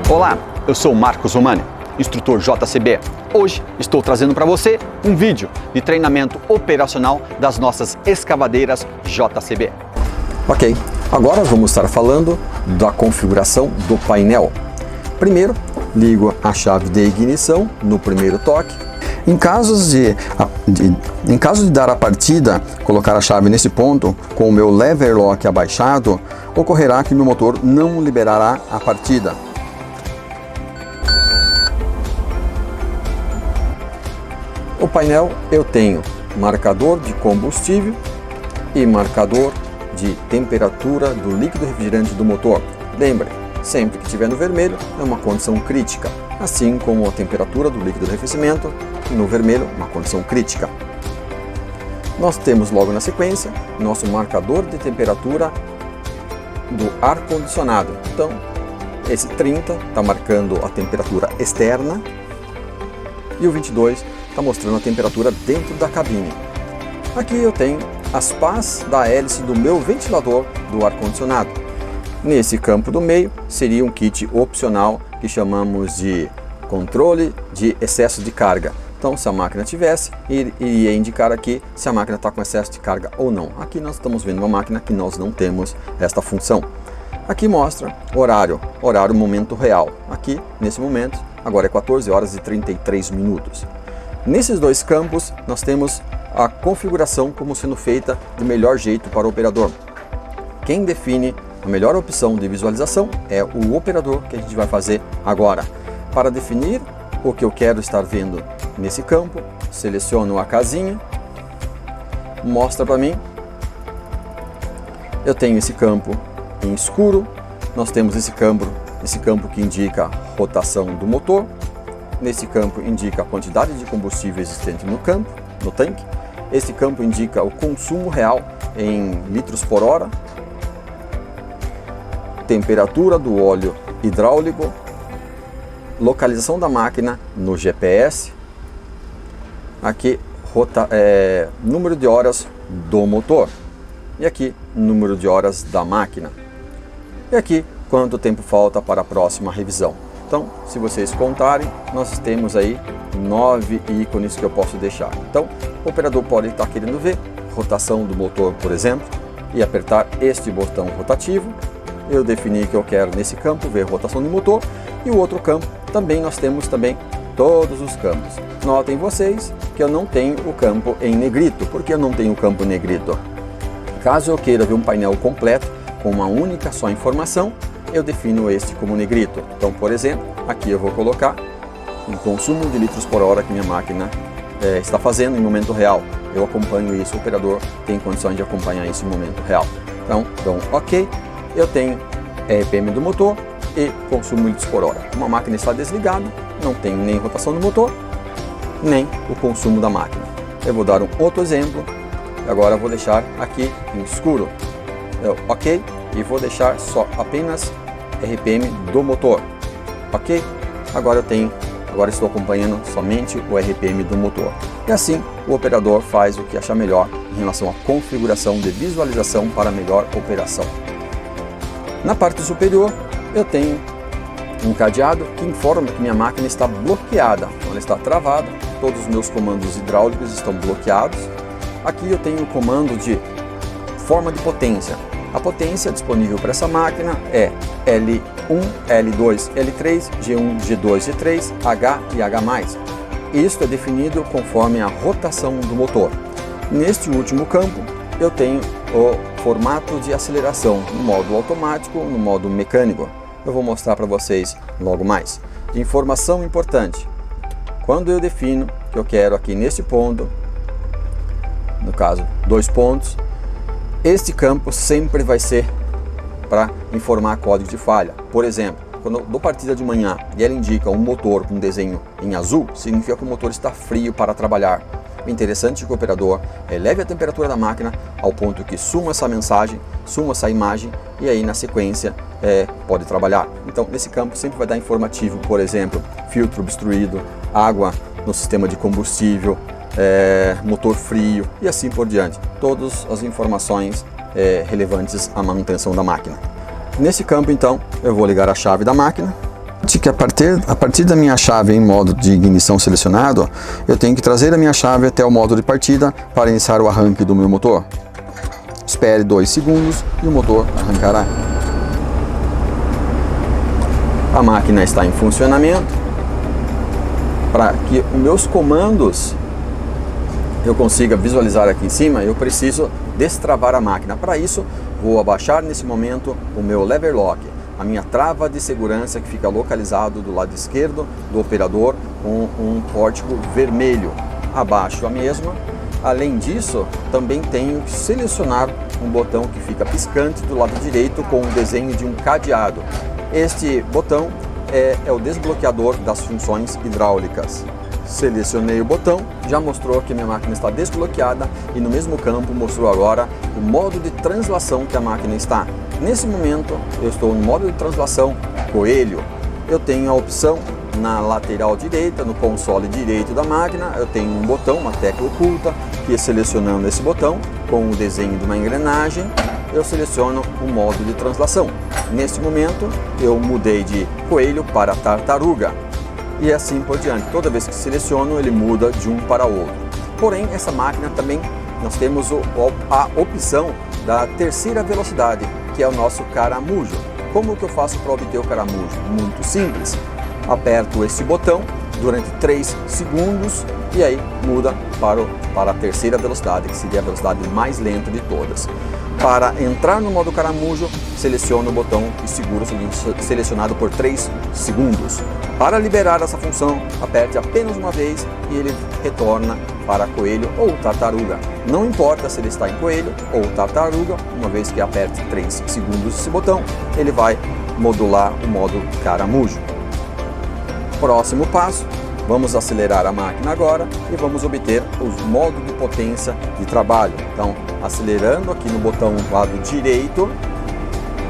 Olá, eu sou Marcos Romani, instrutor JCB. Hoje estou trazendo para você um vídeo de treinamento operacional das nossas escavadeiras JCB. Ok, agora vamos estar falando da configuração do painel. Primeiro, ligo a chave de ignição no primeiro toque. Em caso de dar a partida, colocar a chave nesse ponto com o meu lever lock abaixado, ocorrerá que meu motor não liberará a partida. O painel eu tenho marcador de combustível e marcador de temperatura do líquido refrigerante do motor. Lembre, sempre que estiver no vermelho é uma condição crítica, assim como a temperatura do líquido de arrefecimento, no vermelho uma condição crítica. Nós temos logo na sequência nosso marcador de temperatura do ar-condicionado. Então, esse 30 está marcando a temperatura externa e o 22 está mostrando a temperatura dentro da cabine. Aqui eu tenho as pás da hélice do meu ventilador do ar-condicionado. Nesse campo do meio seria um kit opcional que chamamos de controle de excesso de carga. Então, se a máquina tivesse, iria indicar aqui se a máquina está com excesso de carga ou não. Aqui nós estamos vendo uma máquina que nós não temos esta função. Aqui mostra horário momento real. Aqui, nesse momento, agora é 14 horas e 33 minutos. Nesses dois campos, nós temos a configuração como sendo feita do melhor jeito para o operador. Quem define a melhor opção de visualização é o operador, que a gente vai fazer agora. Para definir o que eu quero estar vendo nesse campo, seleciono a casinha, mostra para mim. Eu tenho esse campo em escuro, nós temos esse campo que indica a rotação do motor. Nesse campo indica a quantidade de combustível existente no tanque. Esse campo indica o consumo real em litros por hora, temperatura do óleo hidráulico, localização da máquina no GPS, aqui número de horas do motor e aqui número de horas da máquina e aqui quanto tempo falta para a próxima revisão. Então, se vocês contarem, nós temos aí 9 ícones que eu posso deixar. Então, o operador pode estar querendo ver rotação do motor, por exemplo, e apertar este botão rotativo. Eu defini que eu quero nesse campo ver rotação do motor e o outro campo também nós temos todos os campos. Notem vocês que eu não tenho o campo em negrito. Por que eu não tenho o campo em negrito? Caso eu queira ver um painel completo com uma única só informação, eu defino este como negrito. Então, por exemplo, aqui eu vou colocar o consumo de litros por hora que minha máquina está fazendo em momento real. Eu acompanho isso, o operador tem condições de acompanhar isso em momento real. Então, ok, eu tenho RPM do motor e consumo de litros por hora. Uma máquina está desligada, não tenho nem rotação do motor, nem o consumo da máquina. Eu vou dar um outro exemplo, agora eu vou deixar aqui em escuro. Ok, e vou deixar só apenas RPM do motor. Ok, agora estou acompanhando somente o RPM do motor. E assim o operador faz o que achar melhor em relação à configuração de visualização para melhor operação. Na parte superior eu tenho um cadeado que informa que minha máquina está bloqueada. Então, ela está travada, todos os meus comandos hidráulicos estão bloqueados. Aqui eu tenho o comando de forma de potência. A potência disponível para essa máquina é L1, L2, L3, G1, G2, G3, H e H+. Isto é definido conforme a rotação do motor. Neste último campo, eu tenho o formato de aceleração no modo automático, no modo mecânico. Eu vou mostrar para vocês logo mais. Informação importante: quando eu defino que eu quero aqui nesse ponto, no caso 2 pontos, este campo sempre vai ser para informar código de falha. Por exemplo, quando eu dou partida de manhã e ela indica um motor com desenho em azul, significa que o motor está frio para trabalhar. O interessante é que o operador eleve a temperatura da máquina ao ponto que suma essa mensagem, suma essa imagem e aí na sequência pode trabalhar. Então nesse campo sempre vai dar informativo, por exemplo, filtro obstruído, água no sistema de combustível, motor frio e assim por diante. Todas as informações relevantes à manutenção da máquina. Nesse campo então eu vou ligar a chave da máquina Que a partir da minha chave em modo de ignição selecionado, eu tenho que trazer a minha chave até o modo de partida para iniciar o arranque do meu motor. Espere 2 segundos e o motor arrancará. A máquina está em funcionamento. Para que os meus comandos eu consiga visualizar aqui em cima, eu preciso destravar a máquina. Para isso, vou abaixar nesse momento o meu lever lock, a minha trava de segurança que fica localizado do lado esquerdo do operador com um código vermelho. Abaixo a mesma. Além disso, também tenho que selecionar um botão que fica piscante do lado direito com o desenho de um cadeado. Este botão é o desbloqueador das funções hidráulicas. Selecionei o botão, já mostrou que minha máquina está desbloqueada e no mesmo campo mostrou agora o modo de translação que a máquina está. Nesse momento eu estou no modo de translação coelho. Eu tenho a opção na lateral direita, no console direito da máquina, eu tenho um botão, uma tecla oculta, que selecionando esse botão com o desenho de uma engrenagem, eu seleciono o modo de translação. Nesse momento eu mudei de coelho para tartaruga. E assim por diante. Toda vez que seleciono, ele muda de um para outro. Porém, essa máquina também, nós temos a opção da terceira velocidade, que é o nosso caramujo. Como que eu faço para obter o caramujo? Muito simples. Aperto esse botão durante 3 segundos e aí muda para a terceira velocidade, que seria a velocidade mais lenta de todas. Para entrar no modo caramujo, seleciono o botão e seguro selecionado por 3 segundos. Para liberar essa função, aperte apenas uma vez e ele retorna para coelho ou tartaruga. Não importa se ele está em coelho ou tartaruga, uma vez que aperte 3 segundos esse botão, ele vai modular o modo caramujo. Próximo passo, vamos acelerar a máquina agora e vamos obter os modos de potência de trabalho. Então, acelerando aqui no botão lado direito,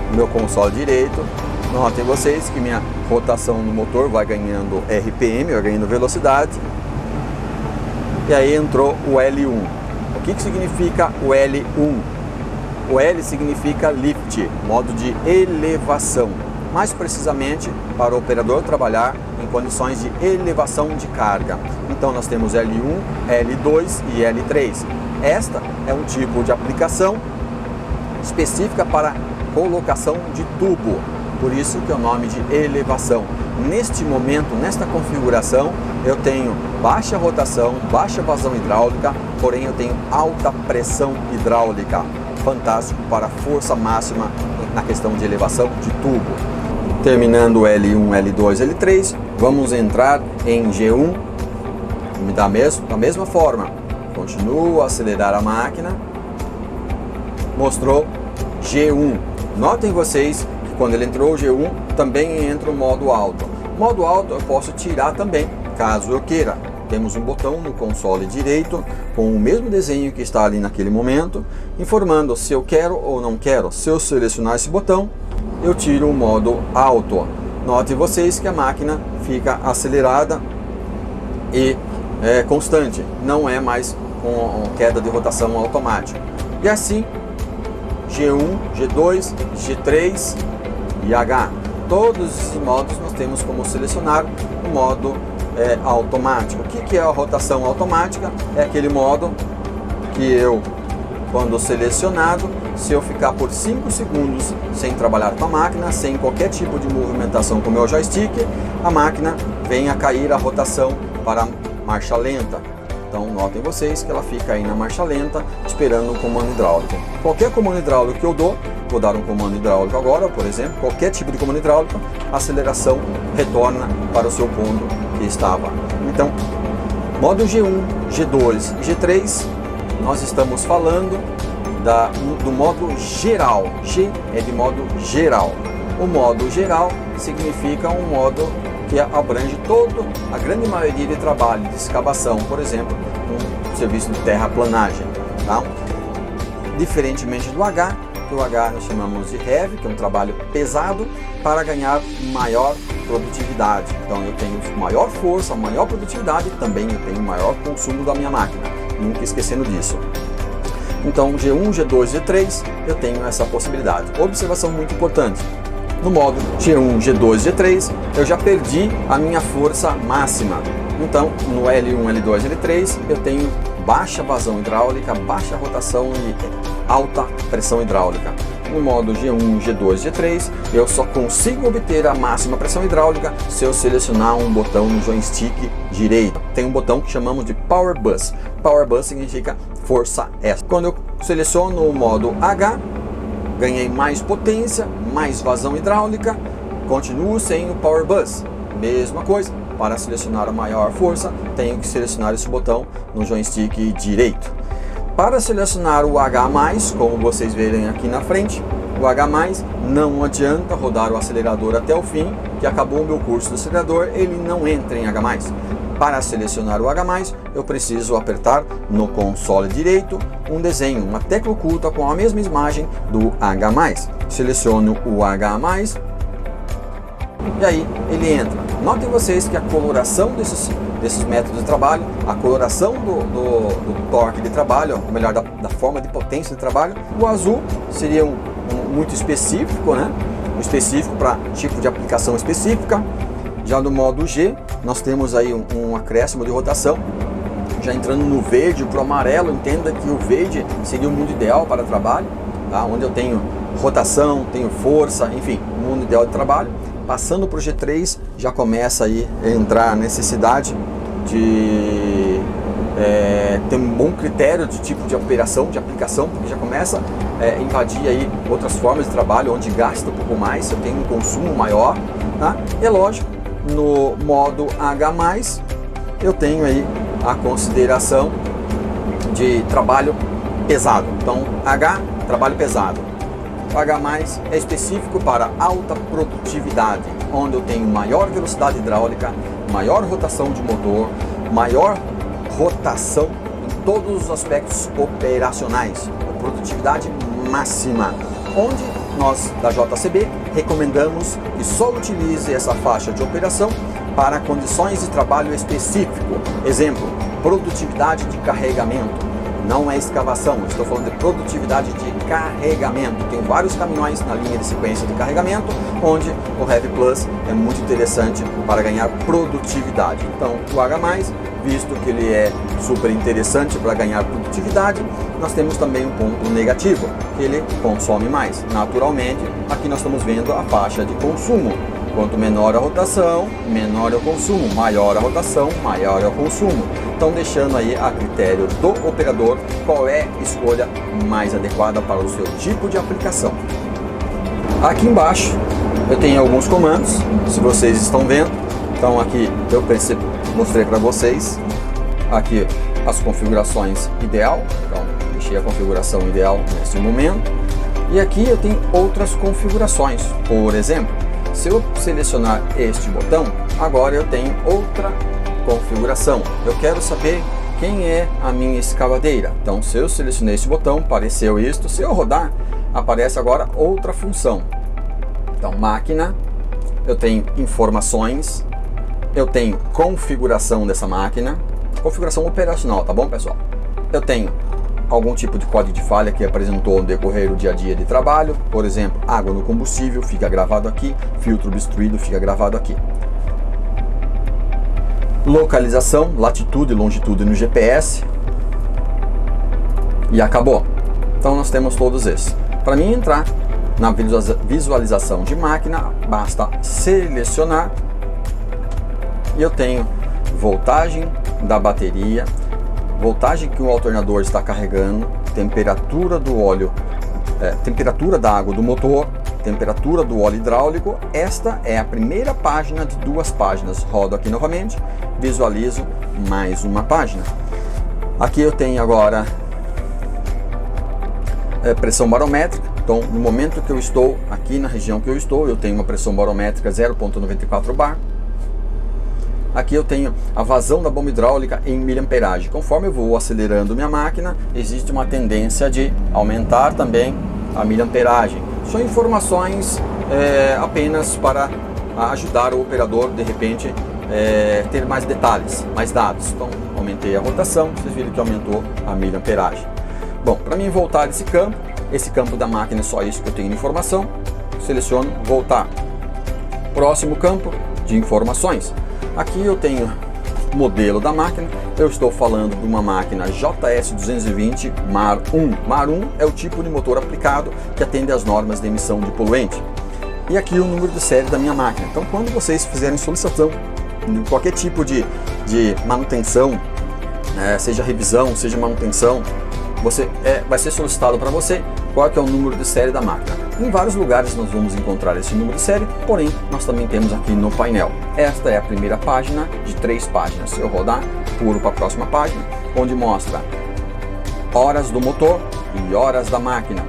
no meu console direito, notem vocês que minha rotação no motor vai ganhando RPM, vai ganhando velocidade. E aí entrou o L1. O que significa o L1? O L significa lift, modo de elevação. Mais precisamente para o operador trabalhar em condições de elevação de carga. Então nós temos L1, L2 e L3. Esta é um tipo de aplicação específica para colocação de tubo, por isso que é o nome de elevação. Neste momento, nesta configuração, eu tenho baixa rotação, baixa vazão hidráulica, porém eu tenho alta pressão hidráulica. Fantástico para força máxima na questão de elevação de tubo. Terminando o L1, L2, L3, vamos entrar em G1 da mesma forma. Continuo a acelerar a máquina. Mostrou G1. Notem vocês que quando ele entrou o G1, também entra o modo alto. Modo alto eu posso tirar também, caso eu queira. Temos um botão no console direito com o mesmo desenho que está ali naquele momento, informando se eu quero ou não quero. Se eu selecionar esse botão, eu tiro o modo alto. Note vocês que a máquina fica acelerada e constante, não é mais com queda de rotação automática. E assim, G1, G2, G3 e H. Todos esses modos nós temos como selecionar o modo automático. O que é a rotação automática? É aquele modo que eu, quando selecionado, se eu ficar por 5 segundos sem trabalhar com a máquina, sem qualquer tipo de movimentação com o meu joystick, a máquina vem a cair a rotação para marcha lenta. Então notem vocês que ela fica aí na marcha lenta, esperando um comando hidráulico. Qualquer comando hidráulico que eu dou, vou dar um comando hidráulico agora, por exemplo, qualquer tipo de comando hidráulico, a aceleração retorna para o seu ponto que estava. Então, modo G1, G2 e G3, nós estamos falando do modo geral. G é de modo geral. O modo geral significa um modo que abrange a grande maioria de trabalho de escavação, por exemplo, um serviço de terraplanagem. Tá? Diferentemente do H, que o H nós chamamos de heavy, que é um trabalho pesado, para ganhar maior produtividade. Então eu tenho maior força, maior produtividade, também eu tenho maior consumo da minha máquina, nunca esquecendo disso. Então G1, G2, G3, eu tenho essa possibilidade. Observação muito importante, No modo G1, G2, G3, eu já perdi a minha força máxima. Então, no L1, L2, L3, eu tenho baixa vazão hidráulica, baixa rotação e alta pressão hidráulica. No modo G1, G2, G3, eu só consigo obter a máxima pressão hidráulica se eu selecionar um botão no joystick direito. Tem um botão que chamamos de Power Bus. Power Bus significa força extra. Quando eu seleciono o modo H, ganhei mais potência, mais vazão hidráulica, continuo sem o Power Bus. Mesma coisa, para selecionar a maior força, tenho que selecionar esse botão no joystick direito. Para selecionar o H+, como vocês verem aqui na frente, o H+, não adianta rodar o acelerador até o fim, que acabou o meu curso do acelerador, ele não entra em H+. Para selecionar o H+, eu preciso apertar no console direito um desenho, uma tecla oculta com a mesma imagem do H+. Seleciono o H+, e aí ele entra. Notem vocês que a coloração desses métodos de trabalho, a coloração do torque de trabalho, ou melhor, da forma de potência de trabalho, o azul seria muito específico, né? Específico para tipo de aplicação específica. Já no modo G, nós temos aí um acréscimo de rotação. Já entrando no verde para o amarelo, entenda que o verde seria o mundo ideal para trabalho, tá? Onde eu tenho rotação, tenho força, enfim, o mundo ideal de trabalho. Passando para o G3, já começa aí a entrar a necessidade de ter um bom critério de tipo de operação, de aplicação, porque já começa a invadir aí outras formas de trabalho, onde gasta um pouco mais, eu tenho um consumo maior, tá? É lógico, no modo H+, eu tenho aí a consideração de trabalho pesado. Então, H, trabalho pesado. O H+ é específico para alta produtividade, onde eu tenho maior velocidade hidráulica, maior rotação de motor, maior rotação em todos os aspectos operacionais, produtividade máxima, onde nós da JCB recomendamos que só utilize essa faixa de operação para condições de trabalho específico. Exemplo, produtividade de carregamento. Não é escavação, estou falando de produtividade de carregamento. Tem vários caminhões na linha de sequência de carregamento, onde o Heavy Plus é muito interessante para ganhar produtividade. Então, o H+, visto que ele é super interessante para ganhar produtividade, nós temos também um ponto negativo, que ele consome mais. Naturalmente, aqui nós estamos vendo a faixa de consumo. Quanto menor a rotação, menor é o consumo, maior a rotação, maior é o consumo. Então, deixando aí a critério do operador qual é a escolha mais adequada para o seu tipo de aplicação. Aqui embaixo eu tenho alguns comandos, se vocês estão vendo. Então aqui eu mostrei para vocês aqui as configurações ideal. Então deixei a configuração ideal nesse momento. E aqui eu tenho outras configurações. Por exemplo, se eu selecionar este botão, agora eu tenho outra configuração. Eu quero saber quem é a minha escavadeira. Então, se eu selecionei esse botão, apareceu isto. Se eu rodar, aparece agora outra função. Então, máquina, eu tenho informações, eu tenho configuração dessa máquina, configuração operacional, tá bom, pessoal? Eu tenho algum tipo de código de falha que apresentou no decorrer do dia a dia de trabalho, por exemplo, água no combustível, fica gravado aqui, filtro obstruído, fica gravado aqui. Localização, latitude e longitude no GPS, e acabou. Então nós temos todos esses. Para mim entrar na visualização de máquina, basta selecionar e eu tenho voltagem da bateria, voltagem que o alternador está carregando, temperatura do óleo, temperatura da água do motor, temperatura do óleo hidráulico. Esta é a primeira página de 2 páginas. Rodo aqui novamente, visualizo mais uma página. Aqui eu tenho agora pressão barométrica. Então, no momento que eu estou aqui na região que eu estou, eu tenho uma pressão barométrica 0,94 bar. Aqui eu tenho a vazão da bomba hidráulica em miliamperagem. Conforme eu vou acelerando minha máquina, existe uma tendência de aumentar também a miliamperagem. São informações apenas para ajudar o operador, de repente, ter mais detalhes, mais dados. Então, aumentei a rotação, vocês viram que aumentou a miliamperagem. Bom, para mim voltar esse campo da máquina é só isso que eu tenho de informação. seleciono voltar. Próximo campo de informações. Aqui eu tenho modelo da máquina. Eu estou falando de uma máquina JS220 MAR 1. MAR 1 é o tipo de motor aplicado que atende às normas de emissão de poluente. E aqui o número de série da minha máquina. Então, quando vocês fizerem solicitação de qualquer tipo de manutenção, seja revisão, seja manutenção, vai ser solicitado para você qual que é o número de série da máquina. Em vários lugares nós vamos encontrar esse número de série, porém nós também temos aqui no painel. Esta é a primeira página de 3 páginas. Se eu rodar, pulo para a próxima página, onde mostra horas do motor e horas da máquina.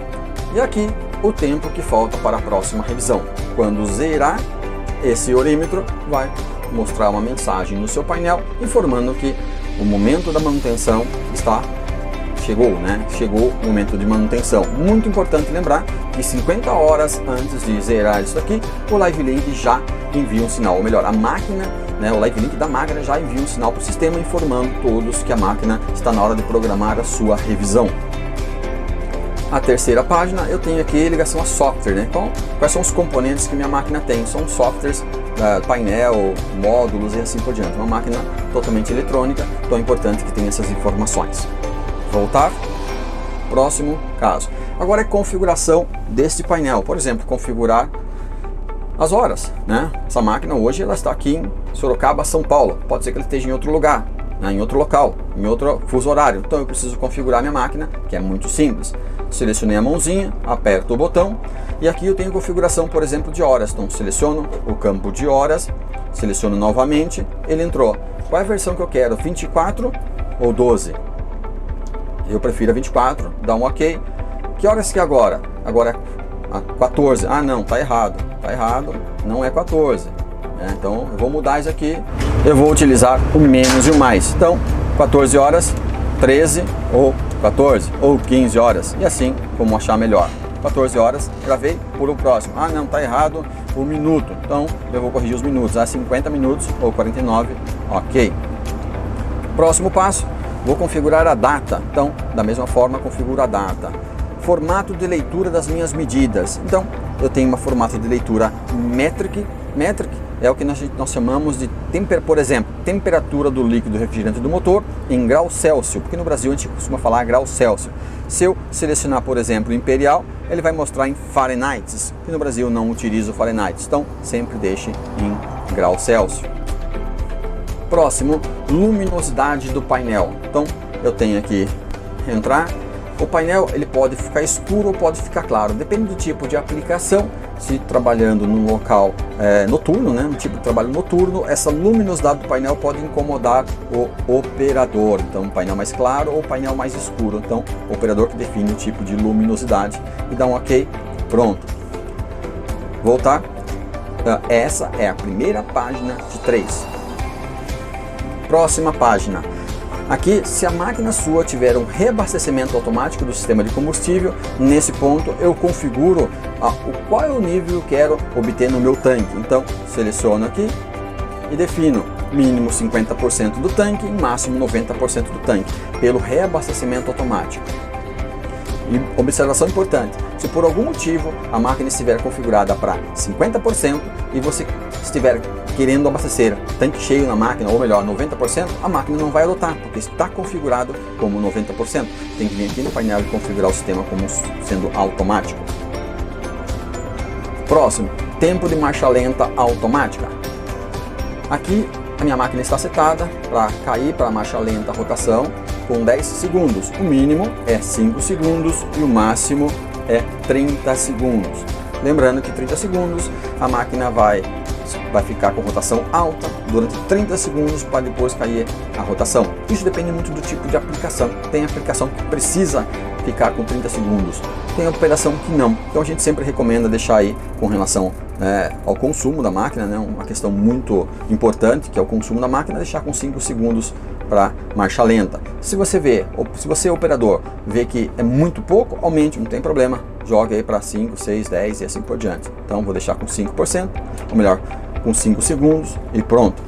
E aqui o tempo que falta para a próxima revisão. Quando zerar, esse orímetro vai mostrar uma mensagem no seu painel informando que o momento da manutenção chegou o momento de manutenção. Muito importante lembrar que 50 horas antes de zerar isso aqui, o Live Link já envia um sinal, ou melhor, a máquina, o Live Link da máquina já envia um sinal para o sistema informando todos que a máquina está na hora de programar a sua revisão. A terceira página eu tenho aqui ligação a software, Então, quais são os componentes que minha máquina tem? São softwares, painel, módulos e assim por diante. Uma máquina totalmente eletrônica, então é importante que tenha essas informações. Voltar. Próximo caso. Agora é configuração deste painel. Por exemplo, configurar as horas, Essa máquina hoje ela está aqui em Sorocaba, São Paulo. Pode ser que ela esteja em outro lugar, em outro local, em outro fuso horário. Então eu preciso configurar minha máquina, que é muito simples. Selecionei a mãozinha, aperto o botão e aqui eu tenho configuração, por exemplo, de horas. Então seleciono o campo de horas, seleciono novamente, ele entrou. Qual é a versão que eu quero? 24 ou 12? Eu prefiro a 24, dá um OK. Que horas que é agora? Agora é 14. Ah não, tá errado, não é 14. Então eu vou mudar isso aqui, eu vou utilizar o menos e o mais. Então 14 horas, 13 ou 14 ou 15 horas e assim como achar melhor. 14 horas, gravei, por o próximo. Ah não, tá errado o minuto, então eu vou corrigir os minutos a 50 minutos ou 49, OK. Próximo passo, vou configurar a data. Então da mesma forma configuro a data. Formato de leitura das minhas medidas. Então eu tenho um formato de leitura metric. Metric é o que nós chamamos de, por exemplo, temperatura do líquido refrigerante do motor em grau Celsius, porque no Brasil a gente costuma falar grau Celsius. Se eu selecionar, por exemplo, Imperial, ele vai mostrar em Fahrenheit, que no Brasil não utilizo Fahrenheit, então sempre deixe em grau Celsius. Próximo, luminosidade do painel. Então eu tenho aqui entrar. O painel ele pode ficar escuro ou pode ficar claro, depende do tipo de aplicação. Se trabalhando num local noturno, no tipo de trabalho noturno, essa luminosidade do painel pode incomodar o operador. Então, um painel mais claro ou painel mais escuro. Então, o operador que define o tipo de luminosidade e dá um OK, pronto. Voltar. Essa é a primeira página de 3. Próxima página. Aqui, se a máquina sua tiver um reabastecimento automático do sistema de combustível, nesse ponto eu configuro qual é o nível que eu quero obter no meu tanque. Então, seleciono aqui e defino mínimo 50% do tanque e máximo 90% do tanque, pelo reabastecimento automático. E observação importante, se por algum motivo a máquina estiver configurada para 50% e você estiver querendo abastecer tanque cheio na máquina, ou melhor, 90%, a máquina não vai adotar, porque está configurado como 90%. Tem que vir aqui no painel e configurar o sistema como sendo automático. Próximo, tempo de marcha lenta automática. Aqui a minha máquina está setada para cair para a marcha lenta rotação com 10 segundos. O mínimo é 5 segundos e o máximo é 30 segundos. Lembrando que 30 segundos a máquina vai ficar com rotação alta durante 30 segundos para depois cair a rotação. Isso depende muito do tipo de aplicação. Tem aplicação que precisa ficar com 30 segundos, tem operação que não. Então a gente sempre recomenda deixar aí com relação ao consumo da máquina, uma questão muito importante que é o consumo da máquina, deixar com 5 segundos para marcha lenta. Se você operador vê que é muito pouco, aumente, não tem problema, jogue aí para 5, 6, 10 e assim por diante. Então vou deixar com 5%, ou melhor, com 5 segundos e pronto.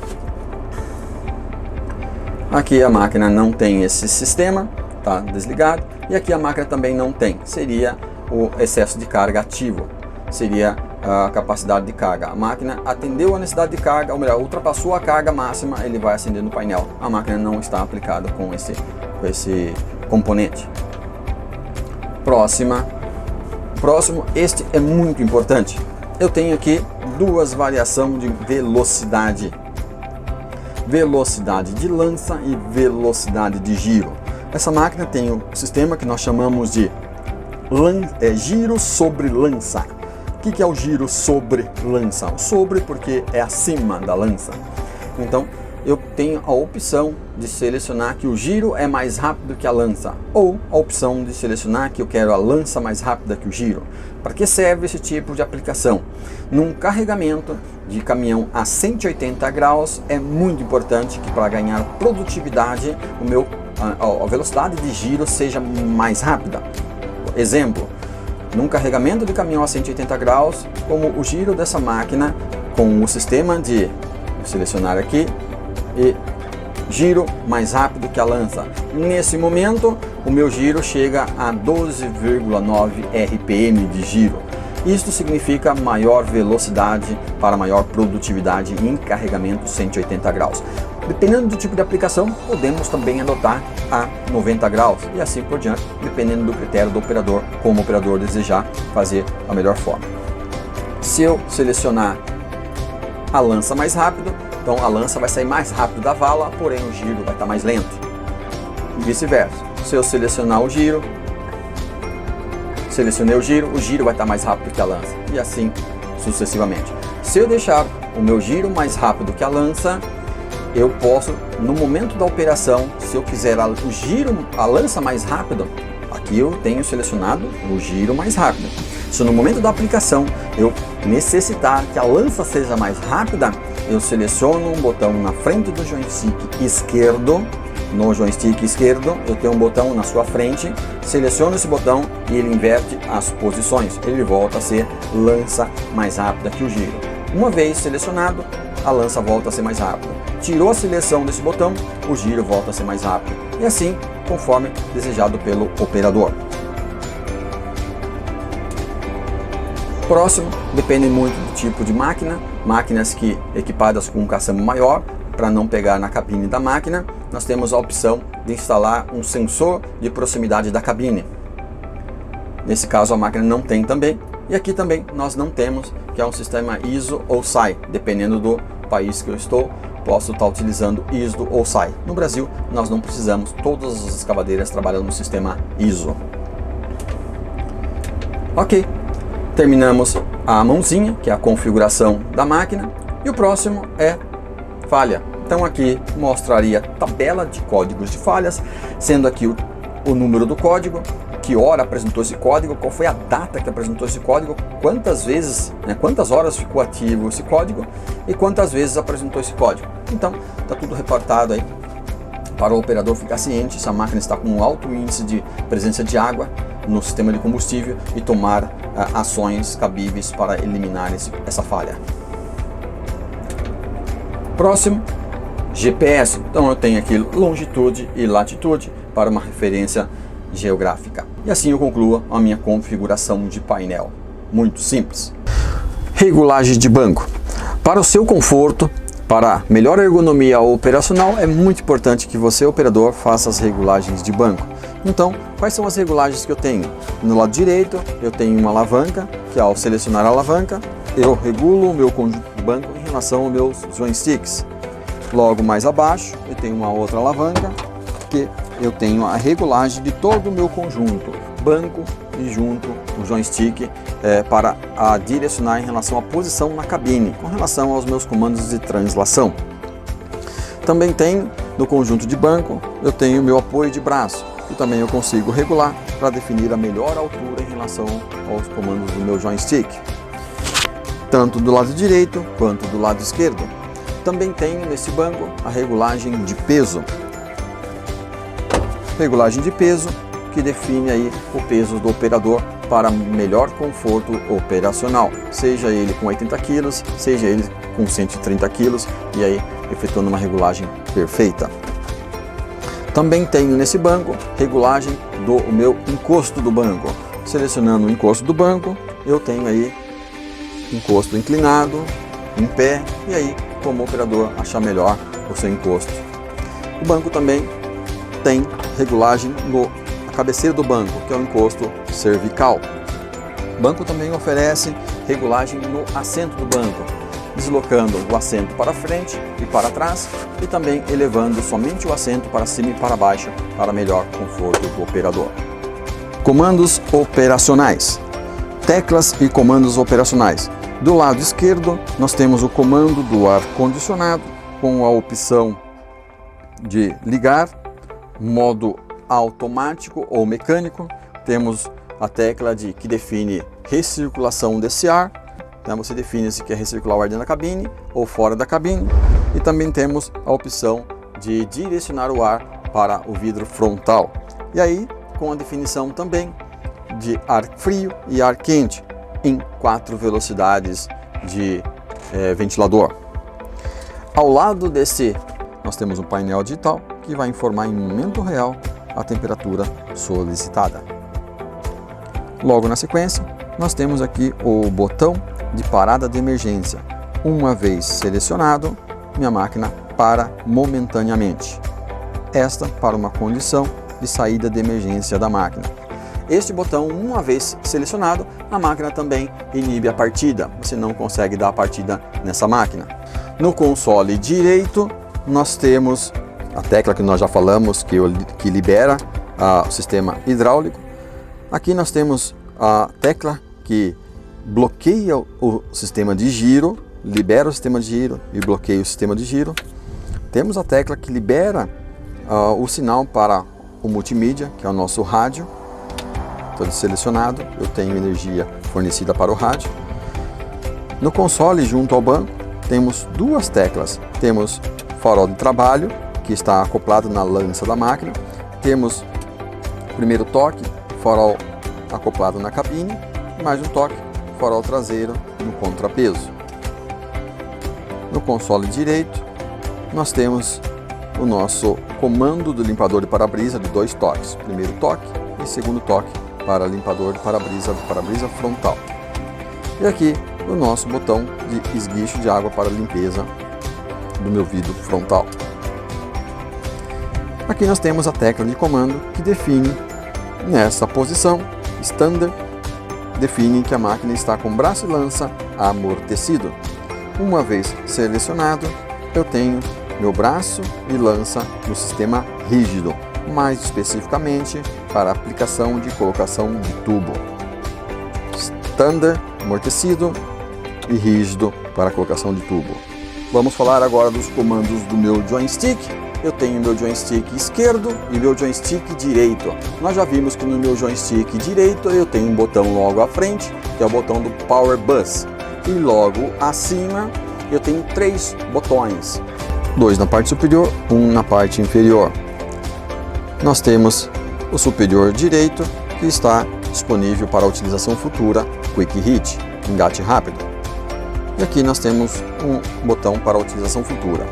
Aqui a máquina não tem esse sistema, está desligado, e aqui a máquina também não tem, seria o excesso de carga ativo, seria a capacidade de carga. A máquina atendeu a necessidade de carga, ou melhor, ultrapassou a carga máxima, ele vai acender no painel. A máquina não está aplicada com esse componente. Próximo, este é muito importante. Eu tenho aqui duas variações de velocidade. Velocidade de lança e velocidade de giro. Essa máquina tem um sistema que nós chamamos de giro sobre lança. O que é o giro sobre lança? O sobre porque é acima da lança. Então eu tenho a opção de selecionar que o giro é mais rápido que a lança, ou a opção de selecionar que eu quero a lança mais rápida que o giro. Para que serve esse tipo de aplicação? Num carregamento de caminhão a 180 graus é muito importante que, para ganhar produtividade, a velocidade de giro seja mais rápida. Exemplo, num carregamento de caminhão a 180 graus, como o giro dessa máquina com o sistema de selecionar aqui e giro mais rápido que a lança. Nesse momento, o meu giro chega a 12,9 RPM de giro. Isto significa maior velocidade para maior produtividade em carregamento 180 graus. Dependendo do tipo de aplicação, podemos também adotar a 90 graus e assim por diante, dependendo do critério do operador, como o operador desejar fazer a melhor forma. Se eu selecionar a lança mais rápido, então a lança vai sair mais rápido da vala, porém o giro vai estar mais lento. E vice-versa. Se eu selecionar o giro, selecionei o giro vai estar mais rápido que a lança. E assim sucessivamente. Se eu deixar o meu giro mais rápido que a lança, eu posso, no momento da operação, se eu quiser a lança mais rápido, aqui eu tenho selecionado o giro mais rápido. Se no momento da aplicação eu necessitar que a lança seja mais rápida, eu seleciono um botão na frente do joystick esquerdo. No joystick esquerdo eu tenho um botão na sua frente, seleciono esse botão e ele inverte as posições. Ele volta a ser lança mais rápida que o giro. Uma vez selecionado, a lança volta a ser mais rápida. Tirou a seleção desse botão, o giro volta a ser mais rápido. E assim, conforme desejado pelo operador. Próximo, depende muito do tipo de máquina. Máquinas que equipadas com um caçamba maior, para não pegar na cabine da máquina, nós temos a opção de instalar um sensor de proximidade da cabine. Nesse caso a máquina não tem também. E aqui também nós não temos, que é um sistema ISO ou SAI. Dependendo do país que eu estou, posso estar utilizando ISO ou SAI. No Brasil nós não precisamos, todas as escavadeiras trabalham no sistema ISO. Ok, terminamos a mãozinha, que é a configuração da máquina. E o próximo é falha. Então aqui mostraria tabela de códigos de falhas, sendo aqui o número do código, que hora apresentou esse código, qual foi a data que apresentou esse código, quantas vezes, quantas horas ficou ativo esse código e quantas vezes apresentou esse código. Então está tudo reportado aí para o operador ficar ciente se a máquina está com um alto índice de presença de água no sistema de combustível e tomar ações cabíveis para eliminar essa falha. Próximo, GPS. Então eu tenho aqui longitude e latitude para uma referência geográfica. E assim eu concluo a minha configuração de painel. Muito simples. Regulagem de banco. Para o seu conforto, para melhor ergonomia operacional, é muito importante que você, operador, faça as regulagens de banco. Então, quais são as regulagens que eu tenho? No lado direito, eu tenho uma alavanca, que ao selecionar a alavanca, eu regulo o meu conjunto de banco em relação aos meus joysticks. Logo mais abaixo, eu tenho uma outra alavanca, que eu tenho a regulagem de todo o meu conjunto, banco e junto o joystick para direcionar em relação à posição na cabine, com relação aos meus comandos de translação. Também tenho, no conjunto de banco, eu tenho o meu apoio de braço, e também eu consigo regular para definir a melhor altura em relação aos comandos do meu joystick, tanto do lado direito quanto do lado esquerdo. Também tenho nesse banco a regulagem de peso. Regulagem de peso que define aí o peso do operador para melhor conforto operacional, seja ele com 80 kg, seja ele com 130 kg, e aí efetuando uma regulagem perfeita. Também tenho nesse banco regulagem do meu encosto do banco. Selecionando o encosto do banco, eu tenho aí encosto inclinado, em pé, e aí como o operador achar melhor o seu encosto. O banco também tem regulagem na cabeceira do banco, que é o encosto cervical. O banco também oferece regulagem no assento do banco, deslocando o assento para frente e para trás e também elevando somente o assento para cima e para baixo para melhor conforto do operador. Comandos operacionais. Teclas e comandos operacionais. Do lado esquerdo nós temos o comando do ar-condicionado com a opção de ligar, modo automático ou mecânico. Temos a tecla que define recirculação desse ar. Então você define se quer recircular o ar dentro da cabine ou fora da cabine. E também temos a opção de direcionar o ar para o vidro frontal. E aí com a definição também de ar frio e ar quente em 4 velocidades de ventilador. Ao lado desse nós temos um painel digital que vai informar em momento real a temperatura solicitada. Logo na sequência nós temos aqui o botão de parada de emergência. Uma vez selecionado, minha máquina para momentaneamente. Esta para uma condição de saída de emergência da máquina. Este botão, uma vez selecionado, a máquina também inibe a partida. Você não consegue dar a partida nessa máquina. No console direito, nós temos a tecla que nós já falamos, que libera o sistema hidráulico. Aqui nós temos a tecla que bloqueia o sistema de giro, libera o sistema de giro e bloqueia o sistema de giro. Temos a tecla que libera o sinal para o multimídia, que é o nosso rádio. Todo selecionado, eu tenho energia fornecida para o rádio. No console junto ao banco temos duas teclas. Temos farol de trabalho, que está acoplado na lança da máquina. Temos primeiro toque, farol acoplado na cabine, mais um toque, farol traseiro no contrapeso. No console direito nós temos o nosso comando do limpador de para-brisa de 2 toques. Primeiro toque e segundo toque para limpador de para-brisa do para-brisa frontal. E aqui o nosso botão de esguicho de água para limpeza do meu vidro frontal. Aqui nós temos a tecla de comando que define nessa posição standard, define que a máquina está com braço e lança amortecido. Uma vez selecionado, eu tenho meu braço e lança no sistema rígido, mais especificamente para aplicação de colocação de tubo. Standard, amortecido e rígido para colocação de tubo. Vamos falar agora dos comandos do meu joystick. Eu tenho meu joystick esquerdo e meu joystick direito. Nós já vimos que no meu joystick direito eu tenho um botão logo à frente, que é o botão do Power Bus. E logo acima eu tenho 3 botões. 2 na parte superior, 1 na parte inferior. Nós temos o superior direito, que está disponível para utilização futura, Quick Hit, engate rápido. E aqui nós temos um botão para utilização futura.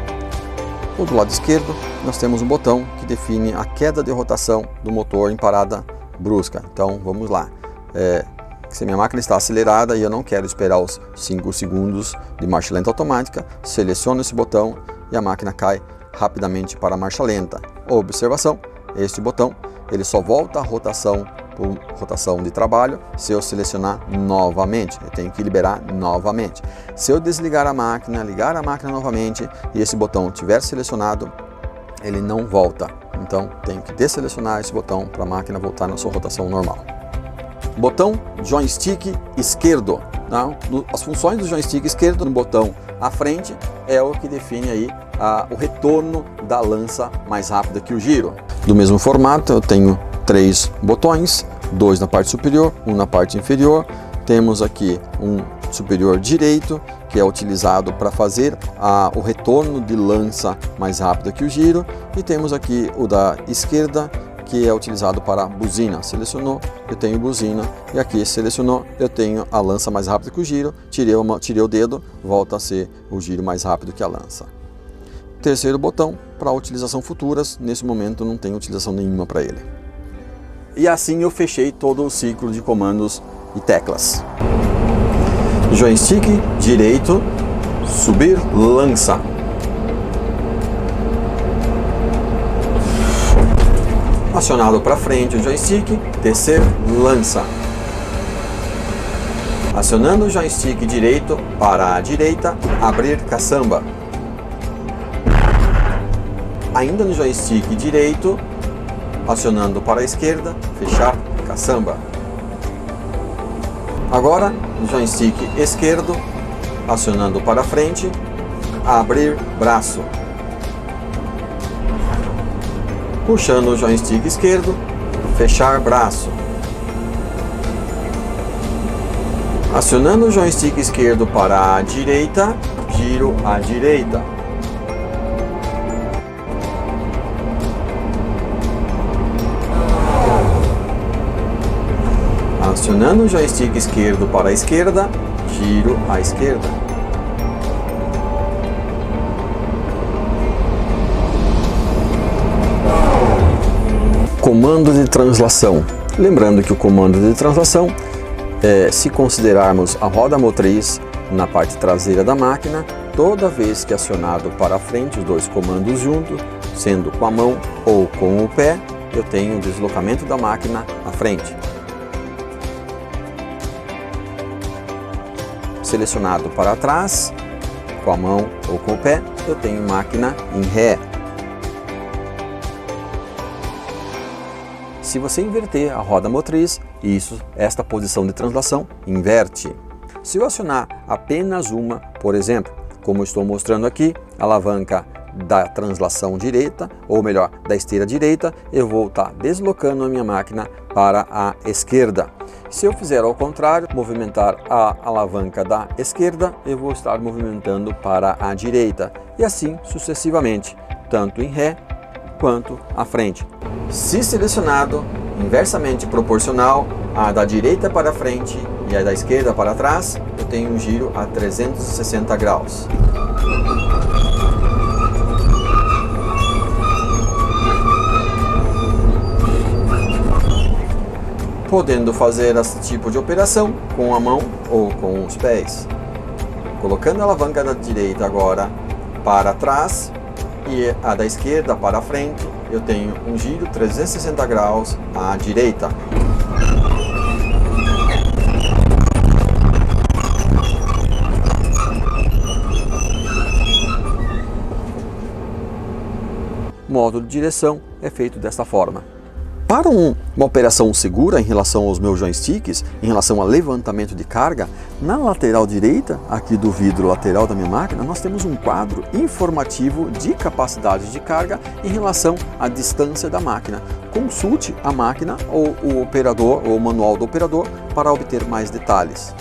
Do lado esquerdo, nós temos um botão que define a queda de rotação do motor em parada brusca. Então, vamos lá. Se minha máquina está acelerada e eu não quero esperar os 5 segundos de marcha lenta automática, seleciono esse botão e a máquina cai rapidamente para a marcha lenta. Observação, este botão ele só volta a rotação por rotação de trabalho se eu selecionar novamente. Eu tenho que liberar novamente. Se eu desligar a máquina, ligar a máquina novamente e esse botão estiver selecionado, ele não volta. Então tenho que desselecionar esse botão para a máquina voltar na sua rotação normal. Botão joystick esquerdo. As funções do joystick esquerdo no botão à frente é o que define aí o retorno da lança mais rápida que o giro. Do mesmo formato eu tenho 3 botões, 2 na parte superior, 1 na parte inferior. Temos aqui um superior direito, que é utilizado para fazer o retorno de lança mais rápido que o giro. E temos aqui o da esquerda, que é utilizado para buzina. Selecionou, eu tenho buzina. E aqui selecionou, eu tenho a lança mais rápida que o giro. Tirei o dedo, volta a ser o giro mais rápido que a lança. Terceiro botão, para utilização futuras. Nesse momento não tem utilização nenhuma para ele. E assim eu fechei todo o ciclo de comandos e teclas. Joystick direito, subir lança. Acionado para frente o joystick, descer lança. Acionando o joystick direito para a direita, abrir caçamba. Ainda no joystick direito, acionando para a esquerda, fechar caçamba. Agora, no joystick esquerdo, acionando para frente, abrir braço. Puxando o joystick esquerdo, fechar braço. Acionando o joystick esquerdo para a direita, giro à direita. Acionando o joystick esquerdo para a esquerda, giro à esquerda. Comando de translação. Lembrando que o comando de translação, se considerarmos a roda motriz na parte traseira da máquina, toda vez que acionado para frente os dois comandos juntos, sendo com a mão ou com o pé, eu tenho o deslocamento da máquina à frente. Selecionado para trás, com a mão ou com o pé, eu tenho máquina em ré. Se você inverter a roda motriz, esta posição de translação inverte. Se eu acionar apenas uma, por exemplo, como eu estou mostrando aqui, a alavanca da translação direita, ou melhor, da esteira direita, eu vou estar deslocando a minha máquina para a esquerda. Se eu fizer ao contrário, movimentar a alavanca da esquerda, eu vou estar movimentando para a direita, e assim sucessivamente, tanto em ré quanto à frente. Se selecionado, inversamente proporcional, a da direita para frente e a da esquerda para trás, eu tenho um giro a 360 graus. Podendo fazer esse tipo de operação com a mão ou com os pés. Colocando a alavanca da direita agora para trás e a da esquerda para frente, eu tenho um giro 360 graus à direita. O módulo de direção é feito desta forma. Para uma operação segura em relação aos meus joysticks, em relação ao levantamento de carga, na lateral direita, aqui do vidro lateral da minha máquina, nós temos um quadro informativo de capacidade de carga em relação à distância da máquina. Consulte a máquina ou o operador ou o manual do operador para obter mais detalhes.